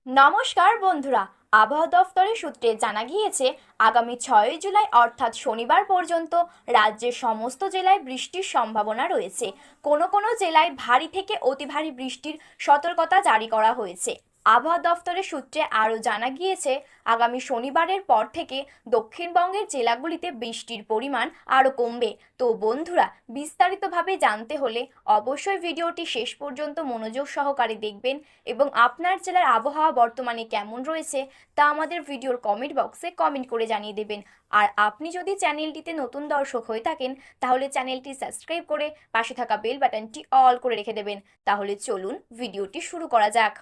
নমস্কার বন্ধুরা। আবহাওয়া দফতরের সূত্রে জানা গিয়েছে আগামী 6 জুলাই অর্থাৎ শনিবার পর্যন্ত রাজ্যের সমস্ত জেলায় বৃষ্টির সম্ভাবনা রয়েছে। কোনো কোনো জেলায় ভারী থেকে অতি ভারী বৃষ্টির সতর্কতা জারি করা হয়েছে। আবহাওয়া দফতরের সূত্রে আরও জানা গিয়েছে আগামী শনিবারের পর থেকে দক্ষিণবঙ্গের জেলাগুলিতে বৃষ্টির পরিমাণ আরও কমবে। তো বন্ধুরা, বিস্তারিতভাবে জানতে হলে অবশ্যই ভিডিওটি শেষ পর্যন্ত মনোযোগ সহকারে দেখবেন এবং আপনার জেলার আবহাওয়া বর্তমানে কেমন রয়েছে তা আমাদের ভিডিওর কমেন্ট বক্সে কমেন্ট করে জানিয়ে দেবেন। আর আপনি যদি চ্যানেলটিতে নতুন দর্শক হয়ে থাকেন তাহলে চ্যানেলটি সাবস্ক্রাইব করে পাশে থাকা বেল বাটনটি অল করে রেখে দেবেন। তাহলে চলুন ভিডিওটি শুরু করা যাক।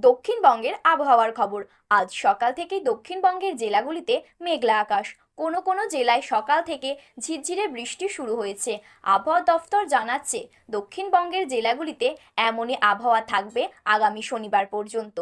দক্ষিণবঙ্গের আবহাওয়ার খবর। আজ সকাল থেকেই দক্ষিণবঙ্গের জেলাগুলিতে মেঘলা আকাশ। কোনো কোনো জেলায় সকাল থেকে ঝিরঝিরে বৃষ্টি শুরু হয়েছে। আবহাওয়া দফতর জানাচ্ছে দক্ষিণবঙ্গের জেলাগুলিতে এমনই আবহাওয়া থাকবে আগামী শনিবার পর্যন্ত।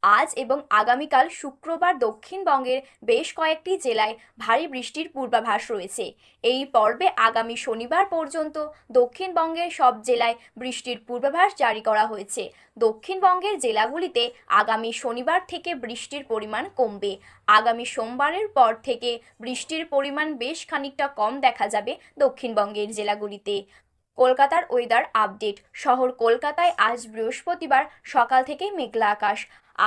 আজ এবং আগামীকাল শুক্রবার দক্ষিণবঙ্গের বেশ কয়েকটি জেলায় ভারী বৃষ্টির পূর্বাভাস রয়েছে। এই পর্বে আগামী শনিবার পর্যন্ত দক্ষিণবঙ্গের সব জেলায় বৃষ্টির পূর্বাভাস জারি করা হয়েছে। দক্ষিণবঙ্গের জেলাগুলিতে আগামী শনিবার থেকে বৃষ্টির পরিমাণ কমবে। আগামী সোমবারের পর থেকে বৃষ্টির পরিমাণ বেশ খানিকটা কম দেখা যাবে দক্ষিণবঙ্গের জেলাগুলিতে। কলকাতার ওয়েদার আপডেট। শহর কলকাতায় আজ বৃহস্পতিবার সকাল থেকেই মেঘলা আকাশ।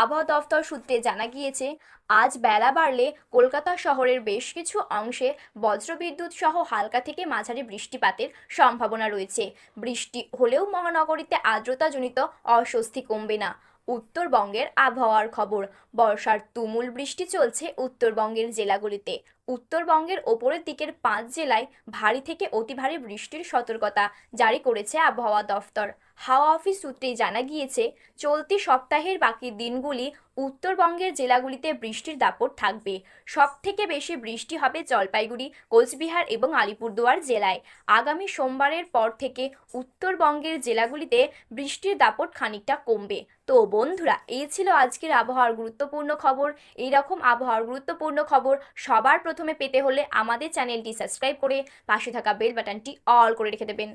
আবহাওয়া দফতর সূত্রে জানা গিয়েছে আজ বেলা বাড়লে কলকাতা শহরের বেশ কিছু অংশে বজ্রবিদ্যুৎ সহ হালকা থেকে মাঝারি বৃষ্টিপাতের সম্ভাবনা রয়েছে। বৃষ্টি হলেও মহানগরীতে আর্দ্রতাজনিত অস্বস্তি কমবে না। উত্তরবঙ্গের আবহাওয়ার খবর। বর্ষার তুমুল বৃষ্টি চলছে উত্তরবঙ্গের জেলাগুলিতে। উত্তরবঙ্গের ওপরের দিকের 5 জেলায় ভারী থেকে অতি ভারী বৃষ্টির সতর্কতা জারি করেছে আবহাওয়া দফতর। হাওয়া অফিস সূত্রে জানা গিয়েছে চলতি সপ্তাহের বাকি দিনগুলি উত্তরবঙ্গের জেলাগুলিতে বৃষ্টির দাপট থাকবে। সবথেকে বেশি বৃষ্টি হবে জলপাইগুড়ি, কোচবিহার এবং আলিপুরদুয়ার জেলায়। আগামী সোমবারের পর থেকে উত্তরবঙ্গের জেলাগুলিতে বৃষ্টির দাপট খানিকটা কমবে। তো বন্ধুরা, এই ছিল আজকের আবহাওয়ার গুরুত্বপূর্ণ খবর। এই রকম আবহাওয়ার গুরুত্বপূর্ণ খবর সবার প্রথমে পেতে হলে আমাদের চ্যানেলটি সাবস্ক্রাইব করে পাশে থাকা বেল বাটনটি অল করে রেখে দেবেন।